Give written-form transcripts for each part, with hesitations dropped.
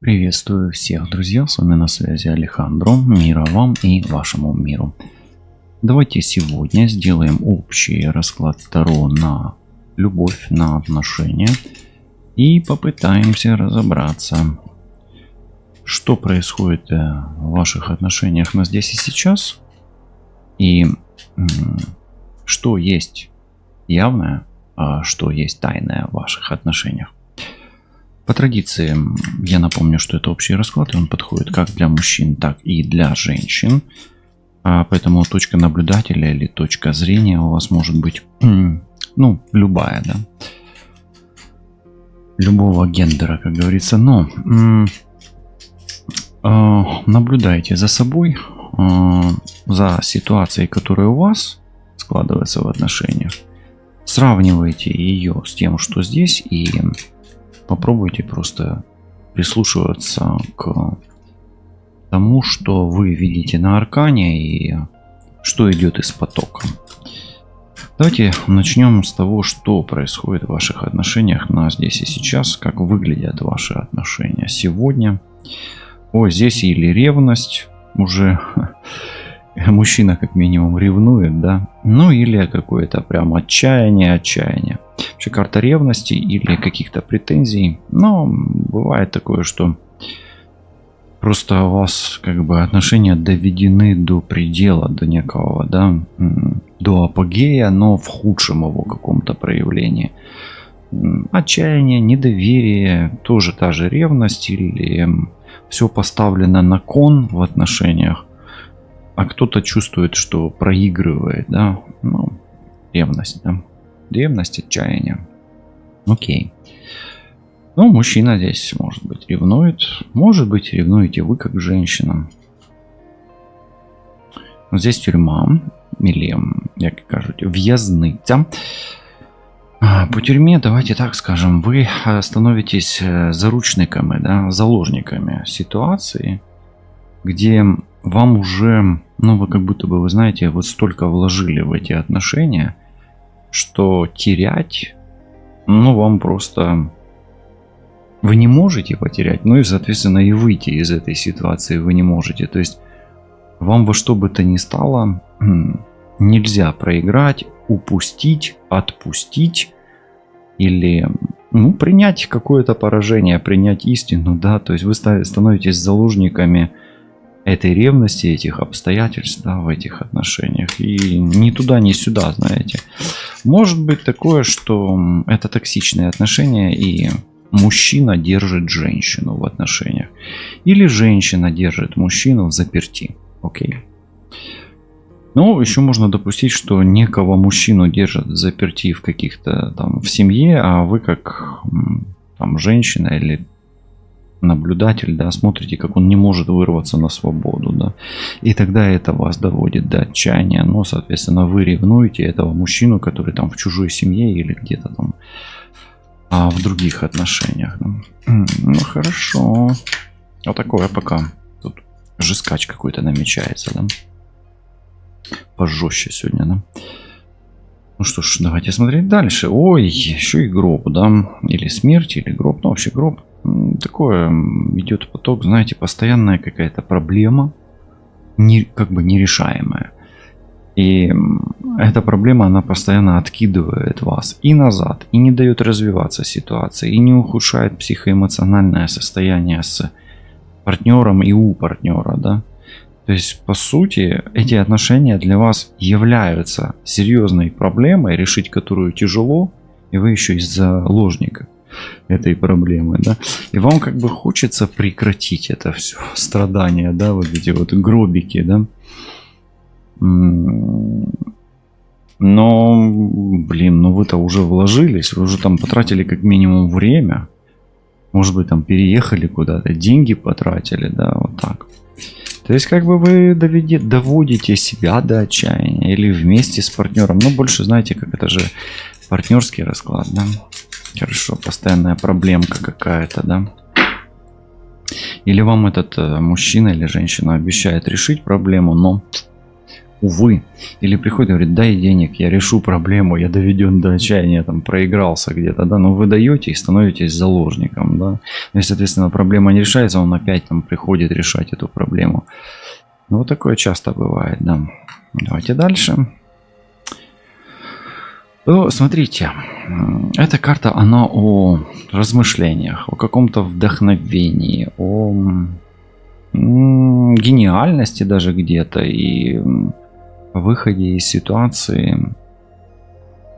Приветствую всех, друзья, с вами на связи Алехандро. Мира вам и вашему миру. Давайте сегодня сделаем общий расклад Таро на любовь, на отношения и попытаемся разобраться, что происходит в ваших отношениях на здесь и сейчас, и что есть явное, а что есть тайное в ваших отношениях. По традиции я напомню, что это общий расклад, и он подходит как для мужчин, так и для женщин. Поэтому точка наблюдателя или точка зрения у вас может быть, любая, да, любого гендера, как говорится. Но наблюдайте за собой, за ситуацией, которая у вас складывается в отношениях. Сравнивайте ее с тем, что здесь, и попробуйте просто прислушиваться к тому, что вы видите на аркане и что идет из потока. Давайте начнем с того, что происходит в ваших отношениях на здесь и сейчас, как выглядят ваши отношения сегодня. Здесь или ревность, уже мужчина как минимум ревнует, да, или какое-то прям отчаяние. Вообще карта ревности или каких-то претензий. Но бывает такое, что просто у вас как бы отношения доведены до предела, до некого, да, до апогея, но в худшем его каком-то проявлении. Отчаяние, недоверие, тоже та же ревность, или все поставлено на кон в отношениях, а кто-то чувствует, что проигрывает, да, ревность, да. Ревность, отчаяние. Окей. Мужчина здесь, может быть, ревнует. Может быть, ревнуете вы, как женщина. Здесь тюрьма. Или, як кажуть, в'язниця. По тюрьме, давайте так скажем, вы становитесь заручниками, да, заложниками ситуации, где вам уже, вы как будто бы, вы знаете, вот столько вложили в эти отношения, что терять, вам просто... Вы не можете потерять, и, соответственно, и выйти из этой ситуации вы не можете. То есть, вам во что бы то ни стало нельзя проиграть, упустить, отпустить или, принять какое-то поражение, принять истину, да. То есть, вы становитесь заложниками этой ревности, этих обстоятельств, да, в этих отношениях. И ни туда, ни сюда, знаете. Может быть такое, что это токсичные отношения, и мужчина держит женщину в отношениях. Или женщина держит мужчину в заперти. Окей. Еще можно допустить, что некого мужчину держат в заперти в каких-то там в семье, а вы как там женщина или наблюдатель, да, смотрите, как он не может вырваться на свободу, да, и тогда это вас доводит до отчаяния, соответственно, вы ревнуете этого мужчину, который там в чужой семье или где-то там в других отношениях, да. Хорошо, вот такое пока тут жескач какой-то намечается, да, пожестче сегодня, да. Что ж, давайте смотреть дальше. Еще и гроб, да, или смерть, или гроб, вообще гроб. Такое идет поток, знаете, постоянная какая-то проблема, нерешаемая. И эта проблема, она постоянно откидывает вас и назад, и не дает развиваться ситуации, и не ухудшает психоэмоциональное состояние с партнером и у партнера, да. То есть, по сути, эти отношения для вас являются серьезной проблемой, решить которую тяжело, и вы еще и заложника этой проблемы, да, и вам как бы хочется прекратить это все страдания, да, вот эти вот гробики, да, но, вы-то уже вложились, вы уже там потратили как минимум время, может быть, там переехали куда-то, деньги потратили, да, вот так. То есть, как бы вы доводите себя до отчаяния или вместе с партнером, больше, знаете, как это же партнерский расклад, да. Хорошо, постоянная проблемка какая-то, да. Или вам этот мужчина или женщина обещает решить проблему, но увы. Или приходит и говорит, дай денег, я решу проблему, я доведен до отчаяния, там, проигрался где-то, да, но вы даете и становитесь заложником, да. И, соответственно, проблема не решается, он опять там приходит решать эту проблему. Ну, вот такое часто бывает, да. Давайте дальше. Ну, смотрите, эта карта, она о размышлениях, о каком-то вдохновении, о гениальности даже где-то и выходе из ситуации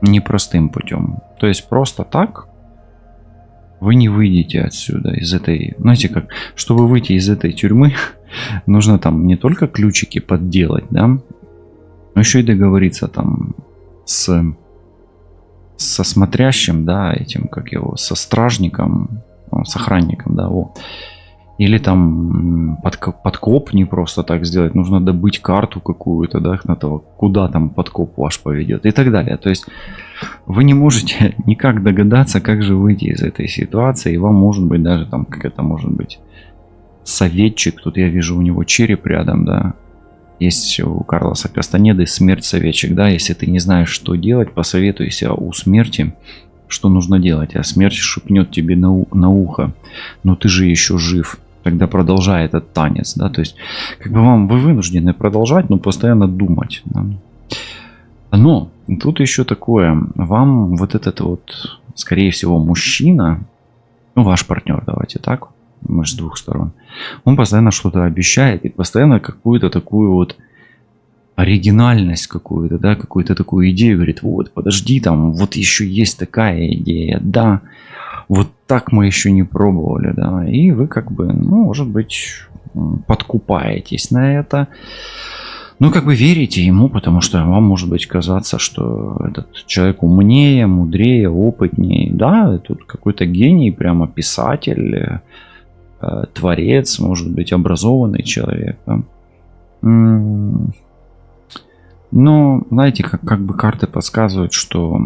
непростым путем. То есть просто так вы не выйдете отсюда, из этой, знаете как, чтобы выйти из этой тюрьмы, нужно там не только ключики подделать, да, но еще и договориться там со смотрящим, да, этим, как его, со стражником, с охранником, да, вот. Или там подкоп не просто так сделать, нужно добыть карту какую-то, да, на того, куда там подкоп ваш поведет и так далее. То есть вы не можете никак догадаться, как же выйти из этой ситуации, и вам может быть даже там, как это может быть, советчик, тут я вижу у него череп рядом, да, есть у Карлоса Кастанеды смерть советчик, да, если ты не знаешь, что делать, посоветуйся у смерти, что нужно делать, а смерть шепнет тебе на ухо, но ты же еще жив, тогда продолжай этот танец, да, то есть как бы вы вынуждены продолжать, но постоянно думать, да? Но тут еще такое, вам вот этот вот, скорее всего, мужчина, ну ваш партнер, давайте так, мы же с двух сторон, он постоянно что-то обещает и постоянно какую-то такую вот оригинальность какую-то, да, какую-то такую идею, говорит, вот, подожди, там, вот еще есть такая идея, да, вот так мы еще не пробовали, да, и вы как бы, ну, может быть, подкупаетесь на это, ну, как бы верите ему, потому что вам может быть казаться, что этот человек умнее, мудрее, опытнее, да, тут какой-то гений, прямо писатель, творец, может быть, образованный человек, да. Но, знаете, как бы карты подсказывают, что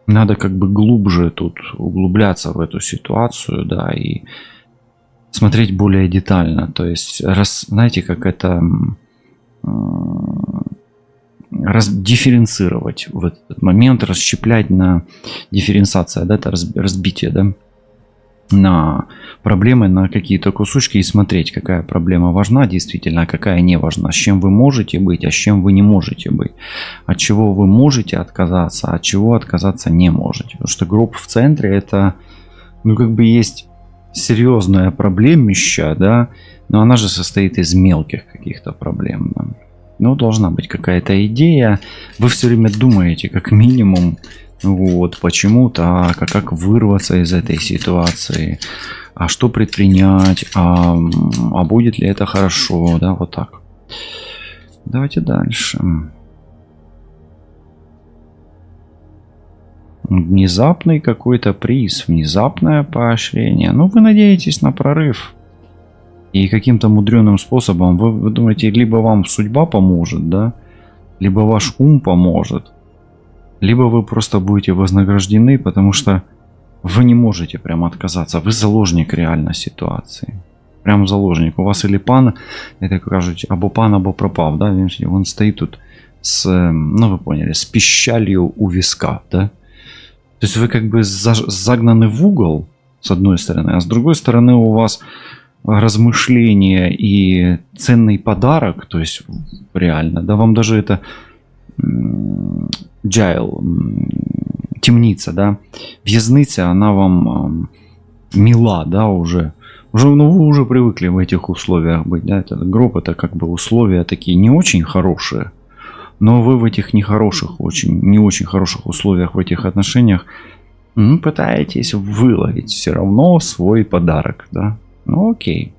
надо как бы глубже тут углубляться в эту ситуацию, да, и смотреть более детально. То есть, знаете, как это дифференцировать в этот момент, расщеплять на дифференциация, да, это разбитие, да, на проблемы, на какие-то кусочки и смотреть, какая проблема важна действительно, а какая не важна, с чем вы можете быть, а с чем вы не можете быть, от чего вы можете отказаться, от чего отказаться не можете. Потому что гроб в центре это, ну, как бы есть серьезная проблемища, да, но она же состоит из мелких каких-то проблем. Да. Ну, должна быть какая-то идея, вы все время думаете, как минимум, вот, почему-то, как вырваться из этой ситуации, а что предпринять, а будет ли это хорошо, да, вот так. Давайте дальше. Внезапный какой-то приз, внезапное поощрение. Ну, вы надеетесь на прорыв. И каким-то мудреным способом вы думаете, либо вам судьба поможет, да, либо ваш ум поможет, либо вы просто будете вознаграждены, потому что вы не можете прямо отказаться. Вы заложник реально ситуации. Прям заложник. У вас или пан, это кажуть, або пан, або пропав. Да? Он стоит тут с, ну вы поняли, с пищалью у виска. Да? То есть вы как бы загнаны в угол, с одной стороны, а с другой стороны у вас размышления и ценный подарок. То есть реально, да, вам даже это... Джайл, темница, да, в'язниця, она вам мила, да, уже, ну, вы уже привыкли в этих условиях быть, да, этот гроб, это как бы условия такие не очень хорошие, но вы в этих нехороших, не очень хороших условиях, в этих отношениях, ну, пытаетесь выловить все равно свой подарок, да, ну, окей.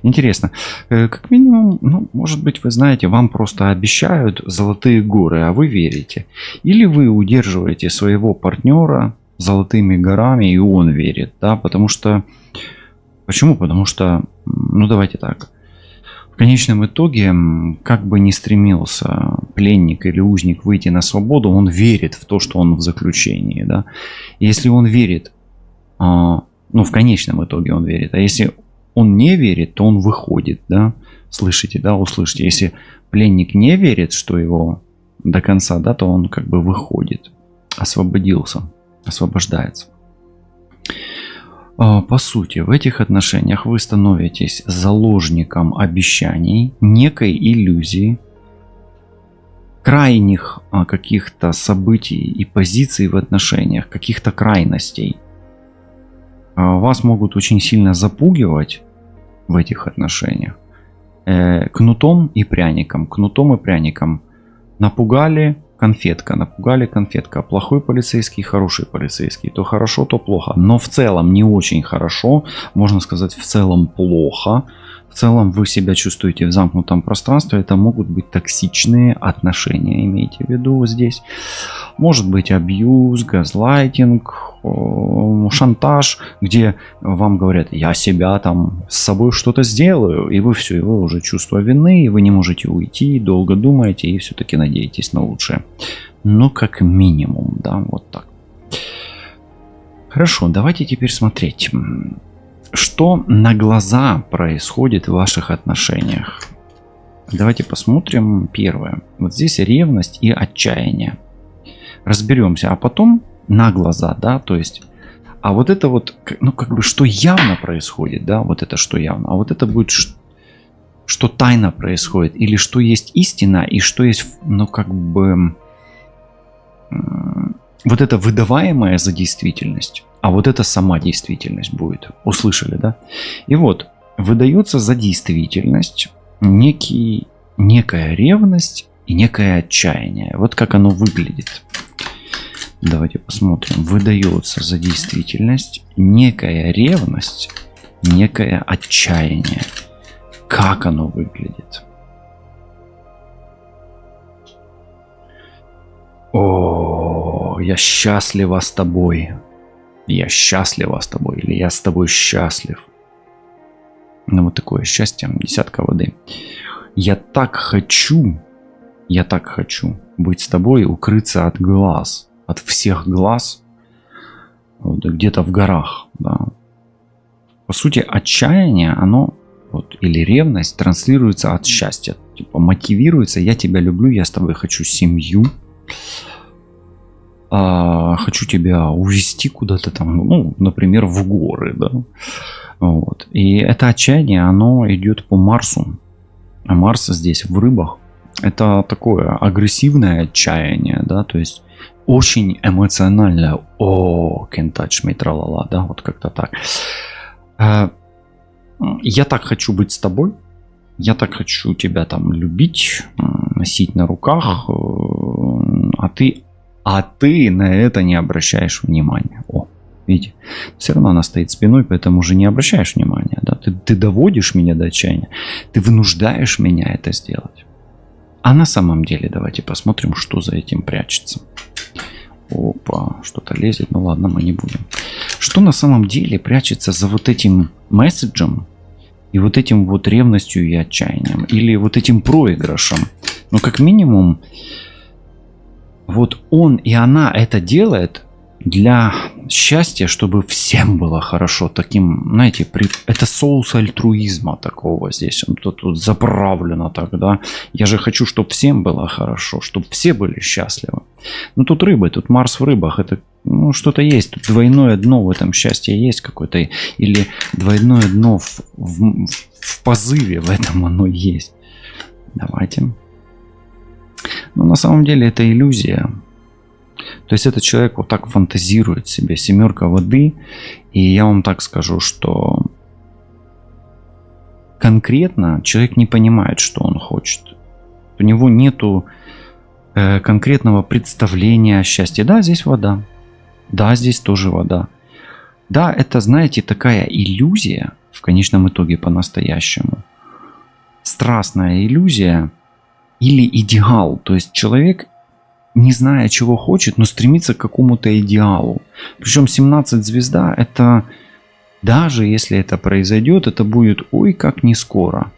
Интересно, как минимум, ну, может быть, вы знаете, вам просто обещают золотые горы, а вы верите. Или вы удерживаете своего партнера золотыми горами, и он верит, да, потому что... Почему? Потому что, ну, давайте так. В конечном итоге, как бы ни стремился пленник или узник выйти на свободу, он верит в то, что он в заключении, да. И если он верит, ну, в конечном итоге он верит, а если он не верит, то он выходит, да. Слышите, да, услышите. Если пленник не верит, что его до конца, да, то он как бы выходит, освободился, освобождается. По сути, в этих отношениях вы становитесь заложником обещаний, некой иллюзии, крайних каких-то событий и позиций в отношениях, каких-то крайностей. Вас могут очень сильно запугивать в этих отношениях. Кнутом и пряником. Кнутом и пряником. Напугали — конфетка, напугали — конфетка. Плохой полицейский, хороший полицейский. То хорошо, то плохо. Но в целом не очень хорошо. Можно сказать, в целом плохо. В целом вы себя чувствуете в замкнутом пространстве. Это могут быть токсичные отношения, имейте в виду здесь. Может быть абьюз, газлайтинг, шантаж, где вам говорят: я себя там с собой что-то сделаю, и вы все, и вы уже чувство вины, и вы не можете уйти, долго думаете и все-таки надеетесь на лучшее. Но как минимум, да, вот так. Хорошо, давайте теперь смотреть, что на глаза происходит в ваших отношениях. Давайте посмотрим первое. Вот здесь ревность и отчаяние. Разберемся, а потом на глаза, да, то есть, а вот это вот, ну, как бы, что явно происходит, да, вот это что явно, а вот это будет, что тайно происходит, или что есть истина, и что есть, ну, как бы, вот это выдаваемое за действительность, а вот это сама действительность будет. Услышали, да? И вот, выдается за действительность некая ревность и некое отчаяние. Вот как оно выглядит. Давайте посмотрим. Выдается за действительность некая ревность, некое отчаяние. Как оно выглядит? О, я счастлива с тобой. Я счастлива с тобой. Или я с тобой счастлив. Ну, вот такое счастье. Десятка воды. Я так хочу быть с тобой, укрыться от глаз. От всех глаз. Вот, где-то в горах. Да. По сути, отчаяние, оно, вот, или ревность транслируется от счастья. Типа мотивируется: я тебя люблю, я с тобой хочу семью. Хочу тебя увезти куда-то там, ну, например, в горы, да. Вот. И это отчаяние, оно идет по Марсу. А Марс здесь в рыбах. Это такое агрессивное отчаяние, да, то есть очень эмоциональное. О, can't touch me, тралала, да, вот как-то так. Я так хочу быть с тобой. Я так хочу тебя там любить, носить на руках, а ты на это не обращаешь внимания. О, видите, все равно она стоит спиной, поэтому уже не обращаешь внимания. Да? Ты доводишь меня до отчаяния, ты вынуждаешь меня это сделать. А на самом деле давайте посмотрим, что за этим прячется. Опа, что-то лезет, ну ладно, мы не будем. Что на самом деле прячется за вот этим месседжем и вот этим вот ревностью и отчаянием, или вот этим проигрышем? Ну, как минимум, вот он и она это делает для счастья, чтобы всем было хорошо. Таким, знаете, это соус альтруизма такого здесь. Он тут заправлено так, да. Я же хочу, чтобы всем было хорошо, чтобы все были счастливы. Ну, тут рыбы, тут Марс в рыбах. Это, ну, что-то есть. Тут двойное дно в этом счастье есть какое-то. Или двойное дно в позыве в этом оно есть. Давайте. Но на самом деле это иллюзия. То есть этот человек вот так фантазирует себе. Семерка воды. И я вам так скажу, что конкретно человек не понимает, что он хочет. У него нету конкретного представления о счастье. Да, здесь вода. Да, здесь тоже вода. Да, это, знаете, такая иллюзия, в конечном итоге по-настоящему. Страстная иллюзия или идеал. То есть человек, не зная, чего хочет, но стремится к какому-то идеалу. Причем 17 звезда, это даже если это произойдет, это будет ой как не скоро.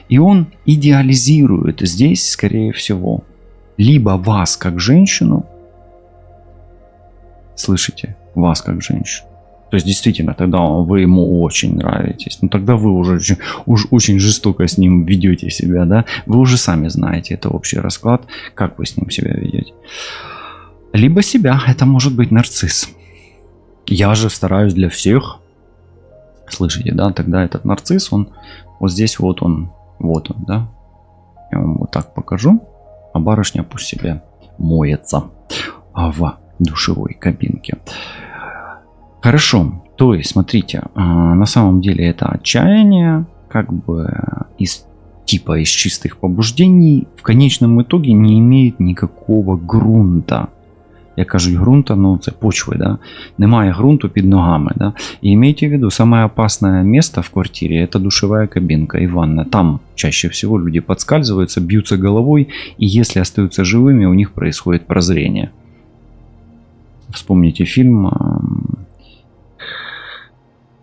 И он идеализирует здесь, скорее всего, либо вас как женщину, слышите, вас как женщину, То есть действительно тогда вы ему очень нравитесь. Но тогда вы уже очень жестоко с ним ведете себя, да? Вы уже сами знаете, это общий расклад, как вы с ним себя ведете. Либо себя, это может быть нарцисс. Я же стараюсь для всех. Слышите, да? Тогда этот нарцисс, он вот здесь вот он, да? Я вам вот так покажу. А барышня пусть себе моется в душевой кабинке. Хорошо. То есть, смотрите, на самом деле это отчаяние, как бы из чистых побуждений, в конечном итоге не имеет никакого грунта. Я кажу, грунта, ну це почви, да? Немає грунту під ногами, да? И имейте в виду, самое опасное место в квартире это душевая кабинка и ванна. Там чаще всего люди подскальзываются, бьются головой, и если остаются живыми, у них происходит прозрение. Вспомните фильм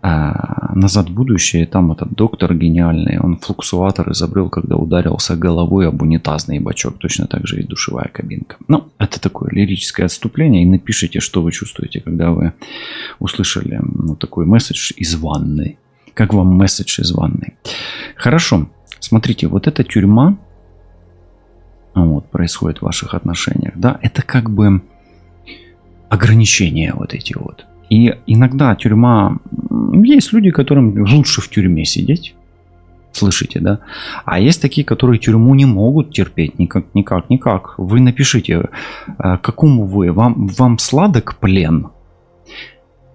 «Назад в будущее», там этот доктор гениальный, он флуксуатор изобрел, когда ударился головой об унитазный бачок. Точно так же и душевая кабинка. Ну, это такое лирическое отступление. И напишите, что вы чувствуете, когда вы услышали такой месседж из ванны. Как вам месседж из ванны? Хорошо. Смотрите, вот эта тюрьма происходит в ваших отношениях. Да, это как бы ограничения вот эти вот. И иногда тюрьма... Есть люди, которым лучше в тюрьме сидеть. Слышите, да? А есть такие, которые тюрьму не могут терпеть никак. Вы напишите, какому вы. Вам сладок плен?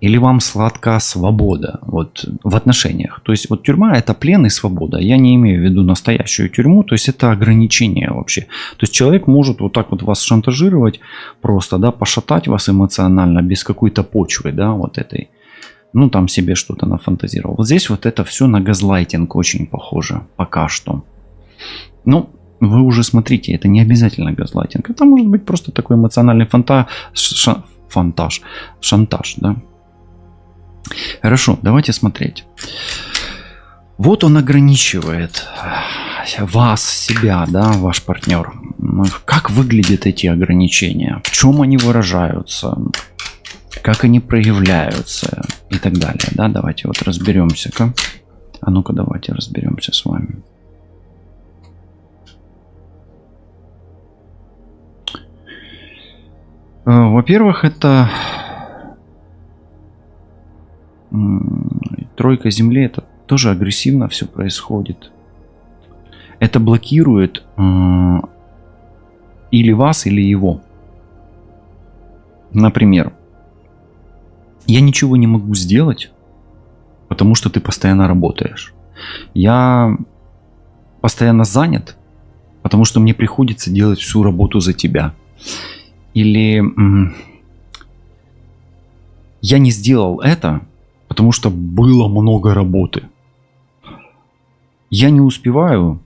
Или вам сладка свобода вот, в отношениях? То есть вот тюрьма это плен и свобода. Я не имею в виду настоящую тюрьму. То есть это ограничение вообще. То есть человек может вот так вот вас шантажировать просто, да, пошатать вас эмоционально без какой-то почвы, да, вот этой. Ну, там себе что-то нафантазировал. Вот здесь вот это все на газлайтинг очень похоже. Пока что. Ну, вы уже смотрите, это не обязательно газлайтинг. Это может быть просто такой эмоциональный шантаж, да. Хорошо, давайте смотреть. Вот он ограничивает вас, себя, да, ваш партнер. Как выглядят эти ограничения? В чем они выражаются? Как они проявляются? И так далее. Да, давайте вот разберемся-ка. А ну-ка, давайте разберемся с вами. Во-первых, это... Тройка земли, это тоже агрессивно все происходит. Это блокирует или вас, или его. Например, я ничего не могу сделать, потому что ты постоянно работаешь. Я постоянно занят, потому что мне приходится делать всю работу за тебя. Или я не сделал это, потому что было много работы. Я не успеваю,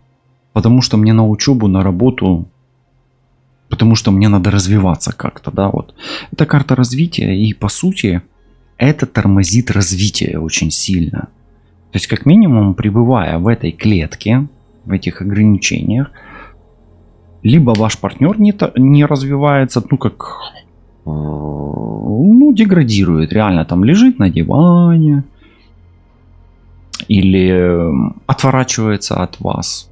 потому что мне на учебу, на работу, потому что мне надо развиваться как-то, да, вот. Это карта развития, и по сути это тормозит развитие очень сильно. То есть как минимум, пребывая в этой клетке, в этих ограничениях, либо ваш партнер не развивается, деградирует, реально там лежит на диване или отворачивается от вас.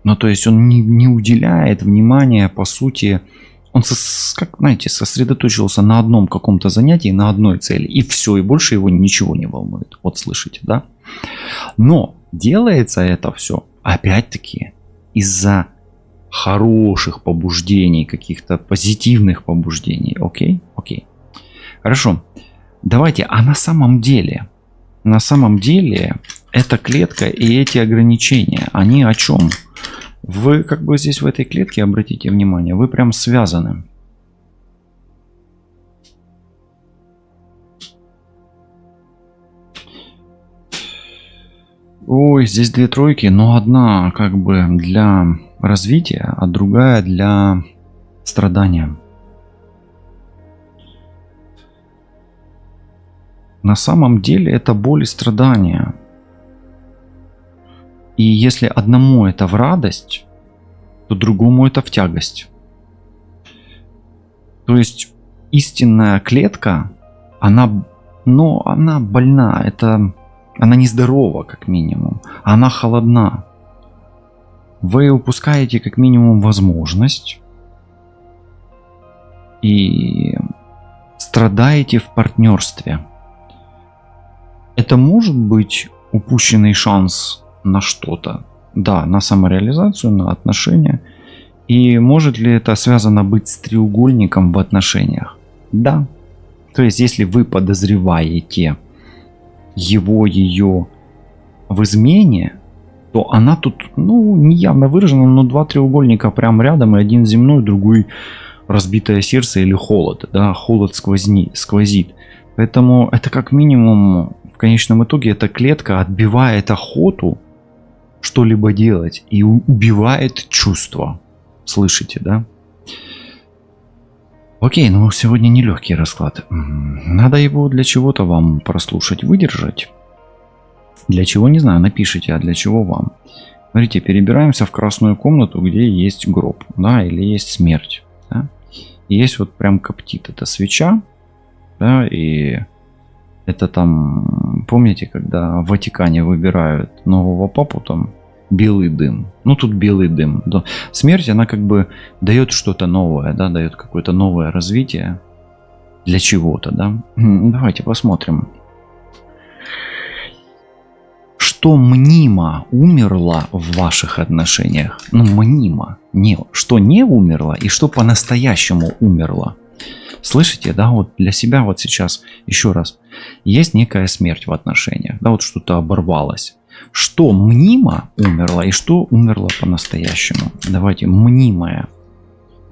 Ну, то есть он не уделяет внимания, по сути, он, сосредоточился на одном каком-то занятии, на одной цели, и все, и больше его ничего не волнует. Вот слышите, да? Но делается это все, опять-таки, из-за хороших побуждений, каких-то позитивных побуждений. Окей? Хорошо. Давайте, а на самом деле эта клетка и эти ограничения, они о чем? Вы как бы здесь в этой клетке, обратите внимание, вы прям связаны. Ой, здесь две тройки, но одна как бы для развития, а другая для страдания. На самом деле это боль и страдания. И если одному это в радость, то другому это в тягость. То есть истинная клетка, она но она больна, она нездорова, как минимум, она холодна. Вы упускаете, как минимум, возможность и страдаете в партнерстве. Это может быть упущенный шанс на что-то. Да, на самореализацию, на отношения. И может ли это связано быть с треугольником в отношениях? Да. То есть, если вы подозреваете ее в измене, то она тут, не явно выражена, но два треугольника прям рядом, и один земной, другой разбитое сердце или холод. Да, холод сквозит. Поэтому это как минимум, в конечном итоге, эта клетка отбивает охоту что-либо делать и убивает чувства. Слышите, да? Окей, сегодня нелегкий расклад. Надо его для чего-то вам прослушать, выдержать. Для чего, не знаю, напишите, а для чего вам. Смотрите, перебираемся в красную комнату, где есть гроб, да, или есть смерть. Да? И есть вот прям коптит, это свеча, да, и это там, помните, когда в Ватикане выбирают нового папу, там белый дым. Тут белый дым. Да. Смерть, она как бы дает что-то новое, да, дает какое-то новое развитие для чего-то, да. Давайте посмотрим. Что мнимо умерло в ваших отношениях? Мнимо. Что не умерло и что по-настоящему умерло. Слышите, да, вот для себя вот сейчас, еще раз, есть некая смерть в отношениях, да, вот что-то оборвалось. Что мнимо умерло и что умерло по-настоящему? Давайте, мнимое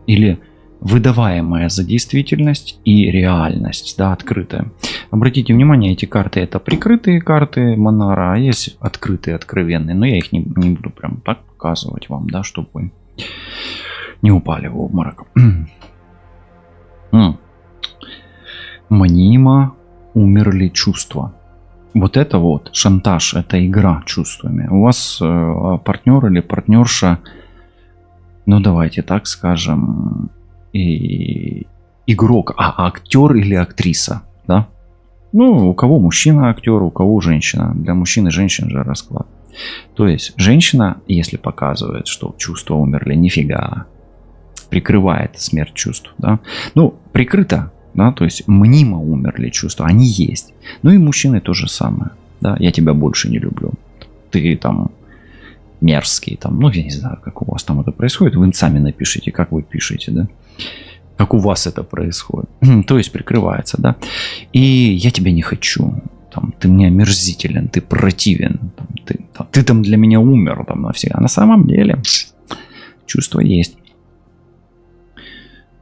или выдаваемое за действительность и реальность, да, открытая. Обратите внимание, эти карты это прикрытые карты Монара, а есть открытые, откровенные, но я их не буду прям так показывать вам, да, чтобы вы не упали в обморок. Мнимо умерли чувства. Вот это вот шантаж, это игра чувствами. У вас партнер или партнерша, давайте так скажем, и игрок, актер или актриса, да? У кого мужчина актер, у кого женщина. Для мужчин и женщин же расклад. То есть женщина, если показывает, что чувства умерли, нифига, прикрывает смерть чувств, да? Прикрыто. Да, то есть мнимо умерли чувства, они есть. И мужчины то же самое. Да, я тебя больше не люблю. Ты там мерзкий, там, я не знаю, как у вас там это происходит. Вы сами напишите, как вы пишете, да? Как у вас это происходит. То есть прикрывается, да. И я тебя не хочу. Там, ты мне омерзителен, ты противен. Ты там для меня умер там навсегда. А на самом деле чувства есть.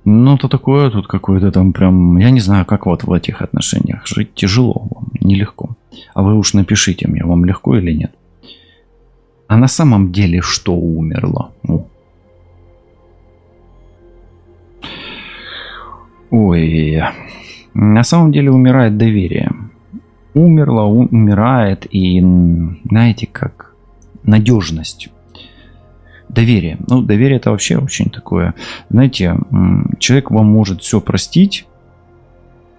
То такое тут какое-то там прям, я не знаю, как вот в этих отношениях жить тяжело вам, нелегко. А вы уж напишите мне, вам легко или нет. А на самом деле что умерло? Ой, на самом деле умирает доверие. Умирает и, знаете, как надежность. Доверие. Доверие это вообще очень такое. Знаете, человек вам может все простить,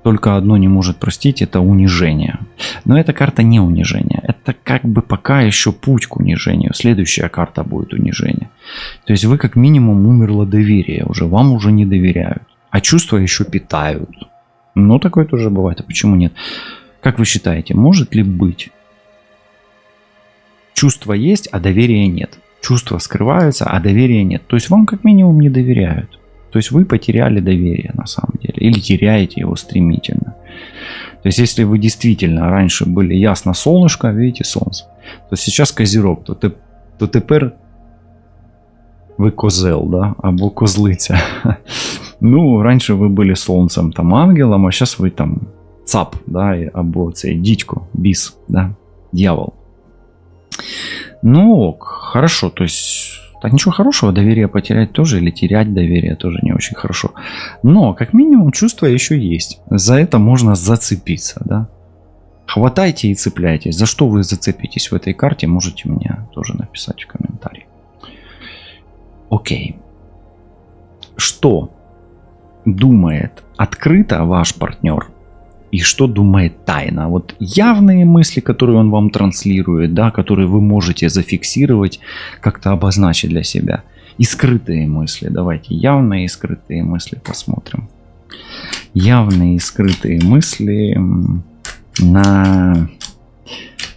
только одно не может простить, это унижение. Но эта карта не унижение. Это как бы пока еще путь к унижению. Следующая карта будет унижение. То есть вы как минимум умерло доверие уже. Вам уже не доверяют. А чувства еще питают. Такое тоже бывает. А почему нет? Как вы считаете, может ли быть? Чувства есть, а доверия нет. Чувства скрываются, а доверия нет. То есть вам как минимум не доверяют. То есть вы потеряли доверие на самом деле. Или теряете его стремительно. То есть если вы действительно раньше были ясно солнышко, видите солнце, то сейчас козерог, то теперь вы козел, да, або козлиця. Раньше вы были солнцем, там ангелом, а сейчас вы там цап, да, або цей дідько, біс, да, дьявол. Хорошо, то есть так ничего хорошего, доверие потерять тоже или терять доверие тоже не очень хорошо. Но как минимум чувство еще есть. За это можно зацепиться, да. Хватайте и цепляйтесь. За что вы зацепитесь в этой карте, можете мне тоже написать в комментарии. Окей. Что думает открыто ваш партнер и что думает тайно. Вот явные мысли, которые он вам транслирует, да, которые вы можете зафиксировать, как-то обозначить для себя. И скрытые мысли. Давайте явные и скрытые мысли посмотрим. Явные и скрытые мысли на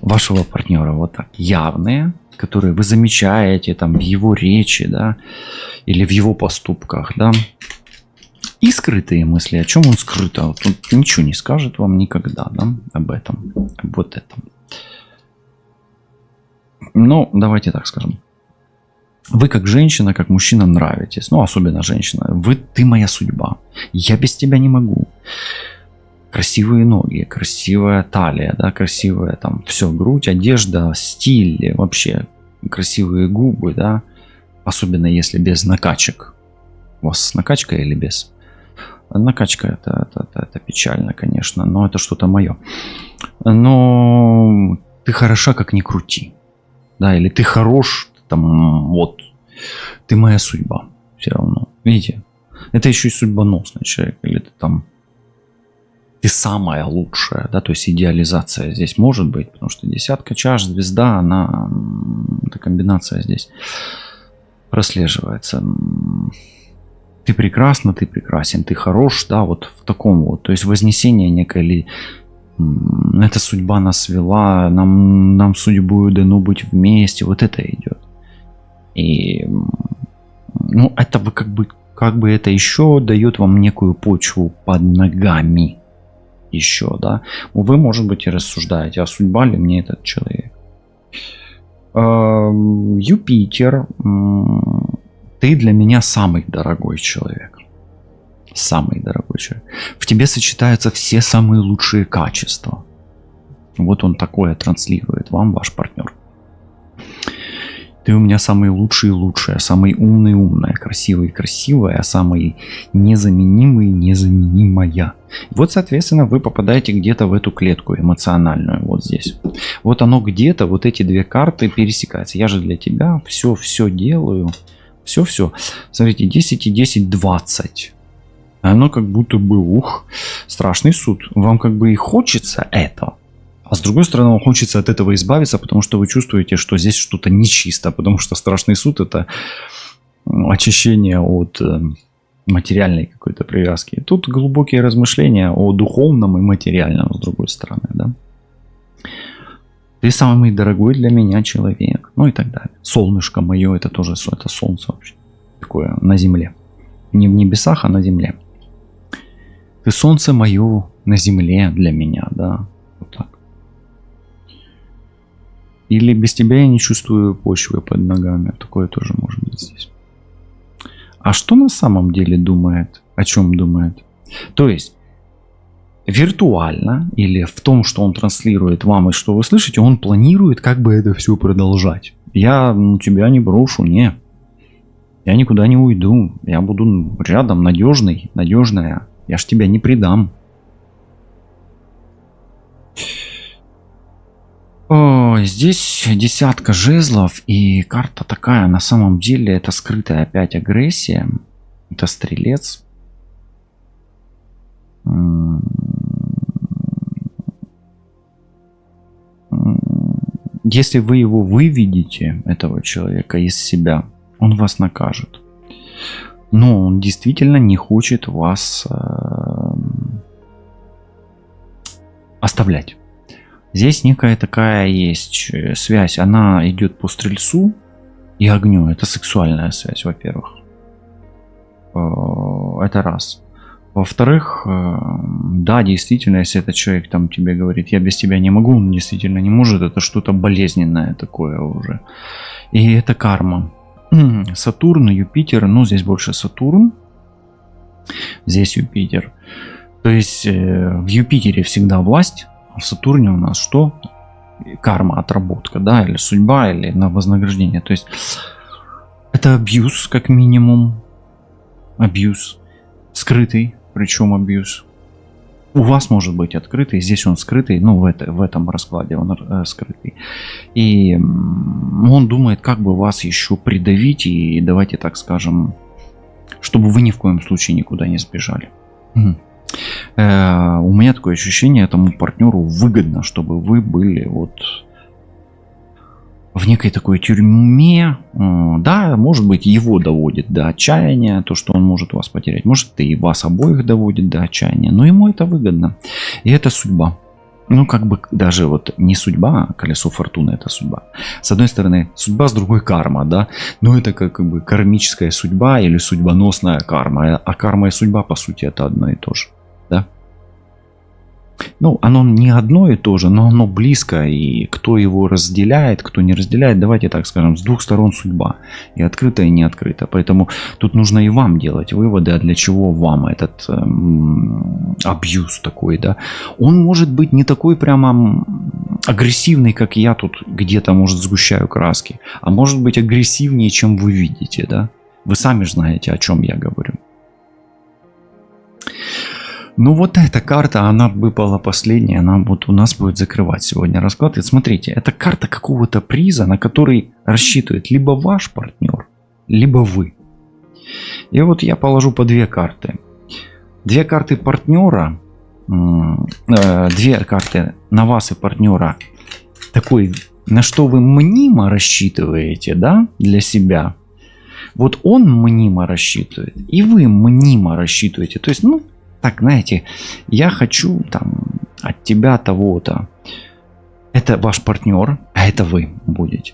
вашего партнера. Вот так. Явные, которые вы замечаете там в его речи, да, или в его поступках, да. И скрытые мысли. О чем он скрыто? Вот он ничего не скажет вам никогда, да, об этом, об вот этом. Ну, давайте так скажем. Вы как женщина, как мужчина нравитесь. Ну, особенно женщина. Ты моя судьба. Я без тебя не могу. Красивые ноги, красивая талия, да, красивая там все, грудь, одежда, стиль, вообще красивые губы, да. Особенно если без накачек. У вас с накачкой или без? Накачка это печально, конечно, но это что-то мое. Но ты хороша, как ни крути. Да, или ты хорош, там, вот, ты моя судьба. Все равно. Видите? Это еще и судьбоносный человек. Или ты там, ты самая лучшая, да, то есть идеализация здесь может быть, потому что десятка чаш, звезда, она, эта комбинация здесь прослеживается. Ты прекрасна, ты прекрасен, ты хорош, да, вот в таком вот, то есть вознесение некое, эта судьба нас свела, нам судьбою дано быть вместе, вот это идет. И, ну, это вы как бы это еще дает вам некую почву под ногами еще, да. Вы, может быть, и рассуждаете, а судьба ли мне этот человек? Юпитер, ты для меня самый дорогой человек. Самый дорогой человек. В тебе сочетаются все самые лучшие качества. Вот он такое транслирует вам, ваш партнер. Ты у меня самый лучший лучшая, самый умный умная, красивый красивая, самый незаменимый незаменимая. Вот, соответственно, вы попадаете где-то в эту клетку эмоциональную, вот здесь. Вот оно где-то, вот эти две карты пересекаются. Я же для тебя все делаю. Все. Смотрите, 10 и 10, 20. Оно как будто бы, страшный суд. Вам как бы и хочется это. А с другой стороны, вам хочется от этого избавиться, потому что вы чувствуете, что здесь что-то нечисто. Потому что страшный суд — это очищение от материальной какой-то привязки. Тут глубокие размышления о духовном и материальном, с другой стороны, да. Ты самый дорогой для меня человек. Ну и так далее. Солнышко мое, это тоже это солнце вообще. Такое на земле. Не в небесах, а на земле. Ты солнце мое на земле для меня, да. Вот так. Или без тебя я не чувствую почвы под ногами. Такое тоже может быть здесь. А что на самом деле думает? О чем думает? То есть виртуально или в том, что он транслирует вам и что вы слышите, он планирует, как бы это все продолжать. Я тебя не брошу, не. Я никуда не уйду. Я буду рядом, надежная. Я ж тебя не предам. Здесь десятка жезлов и карта такая. На самом деле это скрытая опять агрессия. Это стрелец. Если вы его выведете, этого человека, из себя, он вас накажет. Но он действительно не хочет вас оставлять. Здесь некая такая есть связь. Она идет по стрельцу и огню. Это сексуальная связь, во-первых. Это раз. Во-вторых, да, действительно, если этот человек там тебе говорит, я без тебя не могу, он действительно не может, это что-то болезненное такое уже. И это карма. Сатурн, Юпитер, ну здесь больше Сатурн, здесь Юпитер. То есть в Юпитере всегда власть, а в Сатурне у нас что? Карма, отработка, да, или судьба, или на вознаграждение. То есть это абьюз, как минимум. Абьюз. Скрытый, причем абьюз. У вас может быть открытый, здесь он скрытый, ну в этом раскладе он скрытый. И он думает, как бы вас еще придавить и давайте так скажем, чтобы вы ни в коем случае никуда не сбежали. У меня такое ощущение, этому партнеру выгодно, чтобы вы были вот в некой такой тюрьме. Да, может быть, его доводит до отчаяния, то, что он может вас потерять. Может, и вас обоих доводит до отчаяния, но ему это выгодно. И это судьба. Ну, как бы даже вот не судьба, а колесо фортуны — это судьба. С одной стороны, судьба, с другой карма, да. Но это как бы кармическая судьба или судьбоносная карма. А карма и судьба, по сути, это одно и то же, да. Ну, оно не одно и то же, но оно близко, и кто его разделяет, кто не разделяет, давайте так скажем, с двух сторон судьба, и открыто, и не открыто. Поэтому тут нужно и вам делать выводы, а для чего вам этот абьюз такой, да. Он может быть не такой прямо агрессивный, как я тут где-то, может, сгущаю краски, а может быть агрессивнее, чем вы видите, да. Вы сами же знаете, о чем я говорю. Ну вот эта карта, она выпала последняя, она вот у нас будет закрывать сегодня расклад. И смотрите, это карта какого-то приза, на который рассчитывает либо ваш партнер, либо вы. И вот я положу по две карты. Две карты партнера, две карты на вас и партнера. Такой, на что вы мнимо рассчитываете, да, для себя. Вот он мнимо рассчитывает, и вы мнимо рассчитываете. То есть, ну, так, знаете, я хочу там от тебя того-то. Это ваш партнер, а это вы будете.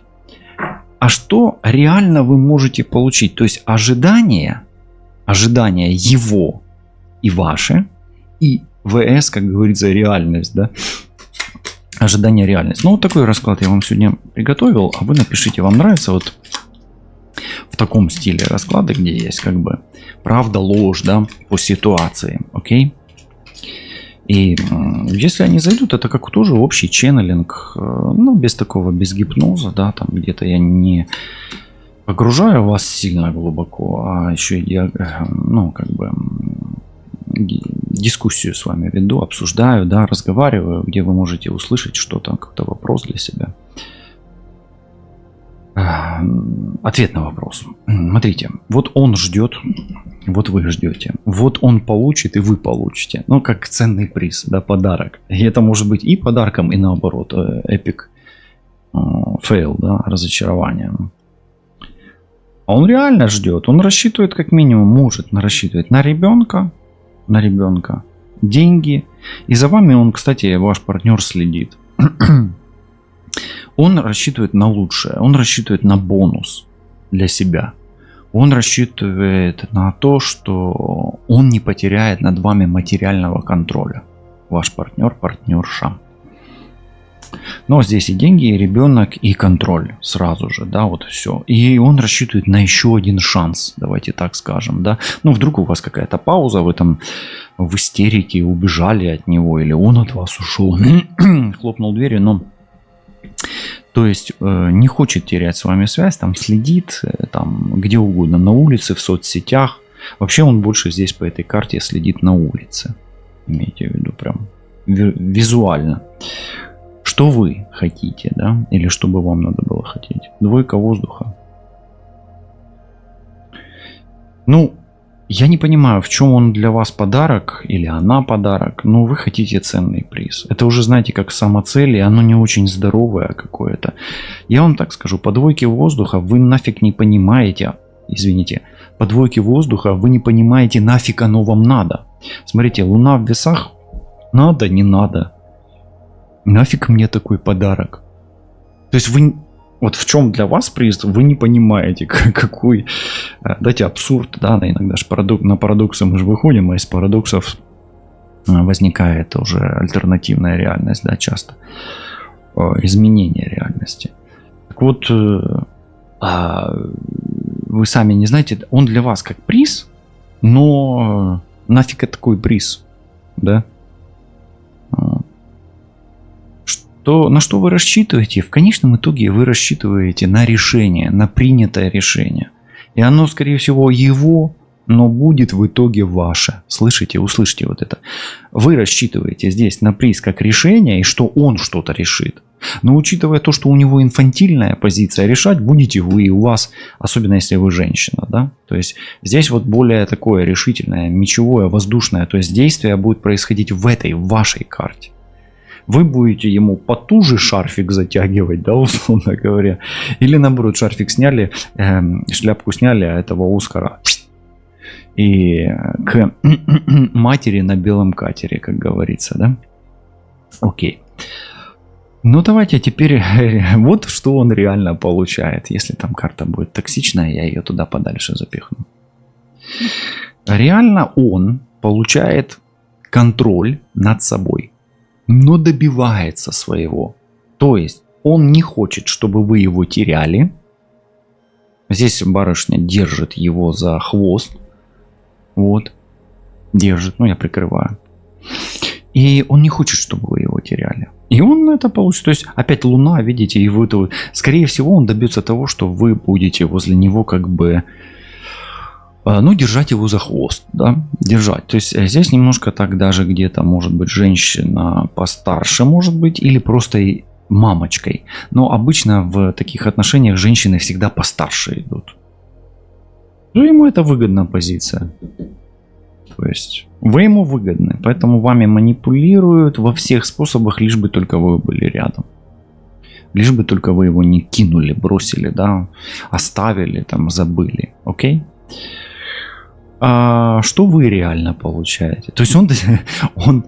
А что реально вы можете получить? То есть ожидания его и ваши, и ВС, как говорится, реальность, да? Ожидание, реальность. Ну, вот такой расклад я вам сегодня приготовил, а вы напишите, вам нравится вот в таком стиле расклады, где есть как бы правда, ложь, да, по ситуации, окей? И если они зайдут, это как тоже общий ченнелинг, ну, без такого, без гипноза, да, там где-то я не погружаю вас сильно глубоко, а еще я, ну, как бы дискуссию с вами веду, обсуждаю, да, разговариваю, где вы можете услышать что-то, какой-то вопрос для себя. Ответ на вопрос. Смотрите, вот он ждет, вот вы ждете, вот он получит и вы получите. Ну, как ценный приз, да, подарок. И это может быть и подарком, и наоборот, эпик фейл, да, разочарование. А он реально ждет, он рассчитывает как минимум, может рассчитывать на ребенка, деньги. И за вами он, кстати, ваш партнер следит. Он рассчитывает на лучшее, он рассчитывает на бонус для себя. Он рассчитывает на то, что он не потеряет над вами материального контроля. Ваш партнер, партнерша. Но здесь и деньги, и ребенок, и контроль сразу же, да, вот все. И он рассчитывает на еще один шанс, давайте так скажем, да. Ну, вдруг у вас какая-то пауза, вы там в истерике убежали от него, или он от вас ушел, хлопнул дверью, но... То есть не хочет терять с вами связь, там следит, там где угодно, на улице, в соцсетях. Вообще он больше здесь по этой карте следит на улице. Имейте в виду прям визуально. Что вы хотите, да? Или что бы вам надо было хотеть? Двойка воздуха. Ну, я не понимаю, в чем он для вас подарок или она подарок, но вы хотите ценный приз. Это уже, знаете, как самоцель, и оно не очень здоровое какое-то. Я вам так скажу, по двойке воздуха вы нафиг не понимаете, извините, по двойке воздуха вы не понимаете, нафиг оно вам надо. Смотрите, луна в весах, надо, не надо. Нафиг мне такой подарок. То есть вы... Вот в чем для вас приз, вы не понимаете, какой, дайте абсурд, да, иногда же на парадоксы мы же выходим, а из парадоксов возникает уже альтернативная реальность, да, часто, изменение реальности. Так вот, вы сами не знаете, он для вас как приз, но нафиг это такой приз, да? На что вы рассчитываете? В конечном итоге вы рассчитываете на решение, на принятое решение. И оно, скорее всего, его но будет в итоге ваше. Слышите, услышите вот это. Вы рассчитываете здесь на приз как решение, и что он что-то решит. Но учитывая то, что у него инфантильная позиция, решать будете вы и у вас, особенно если вы женщина, да. То есть здесь вот более такое решительное, мечевое, воздушное, то есть действие будет происходить в этой, в вашей карте. Вы будете ему потуже шарфик затягивать, да, условно говоря. Или наоборот, шарфик сняли, шляпку сняли, а этого Оскара и к матери на белом катере, как говорится, да. Окей. Ну давайте теперь вот что он реально получает. Если там карта будет токсичная, я ее туда подальше запихну. Реально он получает контроль над собой, но добивается своего. То есть он не хочет, чтобы вы его теряли. Здесь барышня держит его за хвост. Вот. Держит. Ну, я прикрываю. И он не хочет, чтобы вы его теряли. И он это получит. То есть опять Луна, видите, и вы, скорее всего, он добьется того, что вы будете возле него как бы, ну, держать его за хвост, да, держать. То есть здесь немножко так даже где-то может быть женщина постарше, может быть, или просто и мамочкой. Но обычно в таких отношениях женщины всегда постарше идут. Ну, ему это выгодная позиция. То есть вы ему выгодны, поэтому вами манипулируют во всех способах, лишь бы только вы были рядом. Лишь бы только вы его не кинули, бросили, да, оставили, там, забыли. Окей? А что вы реально получаете? То есть он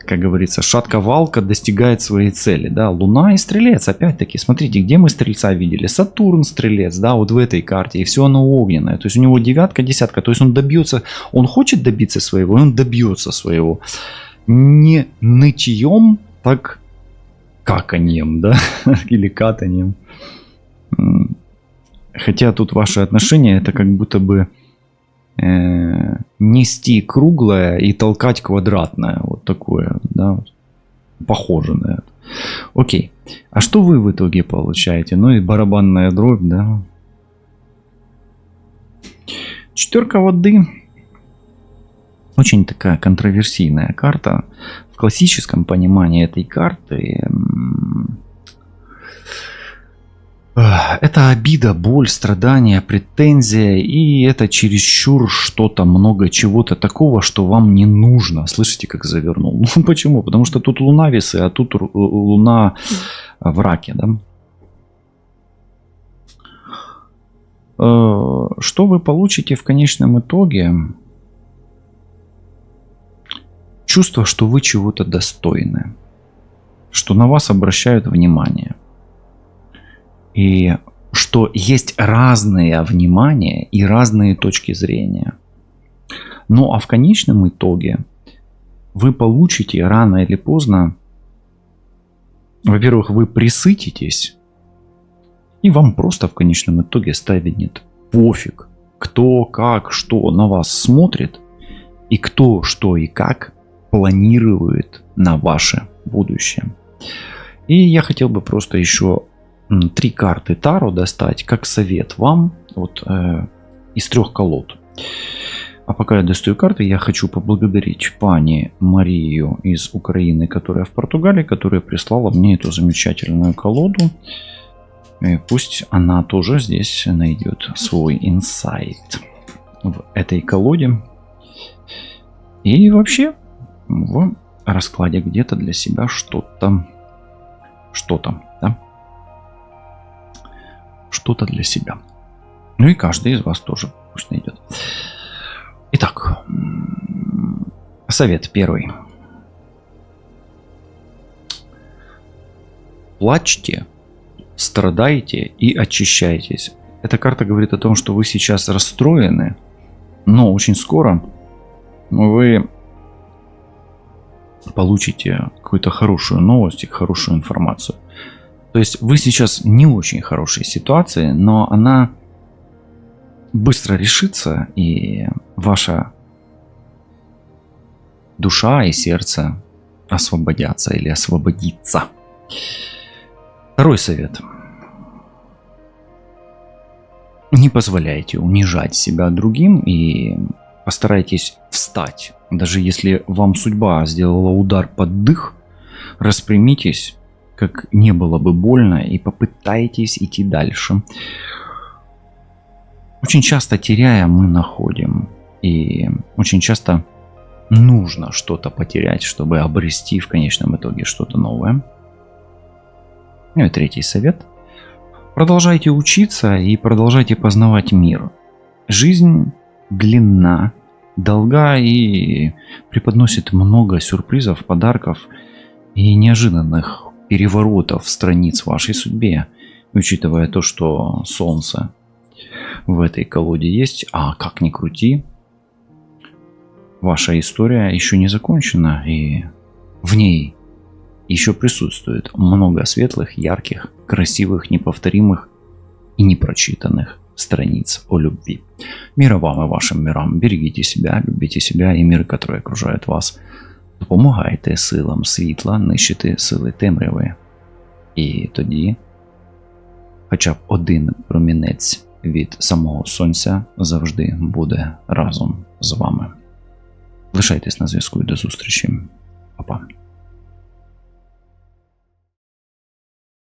как говорится, шатковалка достигает своей цели, да, Луна и Стрелец, опять-таки, смотрите, где мы Стрельца видели, Сатурн Стрелец, да, вот в этой карте, и все оно огненное, то есть у него девятка, десятка, то есть он добьется, он хочет добиться своего, и он добьется своего, не нытьем, так каканьем, да, или катаньем, хотя тут ваши отношения, это как будто бы нести круглое и толкать квадратное. Вот такое, да, вот, похоже на это. Окей. А что вы в итоге получаете? Ну и барабанная дробь, да. Четверка воды. Очень такая контроверсийная карта. В классическом понимании этой карты это обида, боль, страдания, претензия, и это чересчур что-то, много чего-то такого, что вам не нужно. Слышите, как завернул? Ну, почему? Потому что тут Луна весы, а тут Луна в раке, да? Что вы получите в конечном итоге? Чувство, что вы чего-то достойны, что на вас обращают внимание. И что есть разные внимания и разные точки зрения. Ну а в конечном итоге вы получите рано или поздно, во-первых, вы пресытитесь, и вам просто в конечном итоге станет пофиг, кто, как, что на вас смотрит, и кто, что и как планирует на ваше будущее. И я хотел бы просто еще 3 карты Таро достать, как совет вам вот, из 3 колод. А пока я достаю карты, я хочу поблагодарить пани Марию из Украины, которая в Португалии, которая прислала мне эту замечательную колоду. И пусть она тоже здесь найдет свой инсайт в этой колоде. И вообще в раскладе где-то для себя что-то, да? Что-то для себя. Ну и каждый из вас тоже пусть найдет. Итак, совет первый. Плачьте, страдайте и очищайтесь. Эта карта говорит о том, что вы сейчас расстроены, но очень скоро вы получите какую-то хорошую новость и хорошую информацию. То есть вы сейчас не очень хорошей ситуации, но она быстро решится, и ваша душа и сердце освободятся или освободится. Второй совет. Не позволяйте унижать себя другим и постарайтесь встать. Даже если вам судьба сделала удар под дых, распрямитесь, как не было бы больно, и попытайтесь идти дальше. Очень часто теряя, мы находим. И очень часто нужно что-то потерять, чтобы обрести в конечном итоге что-то новое. Ну и третий совет. Продолжайте учиться и продолжайте познавать мир. Жизнь длинна, долга и преподносит много сюрпризов, подарков и неожиданных переворотов страниц в вашей судьбе, учитывая то, что Солнце в этой колоде есть, а как ни крути, ваша история еще не закончена, и в ней еще присутствует много светлых, ярких, красивых, неповторимых и непрочитанных страниц о любви. Мира вам и вашим мирам. Берегите себя, любите себя і мир, який окружає вас. Допомагайте силам світла нищити сили темряви. І тоді хоча б один промінець від самого сонця завжди буде разом з вами. Лишайтесь на зв'язку і до зустрічі. Па-па.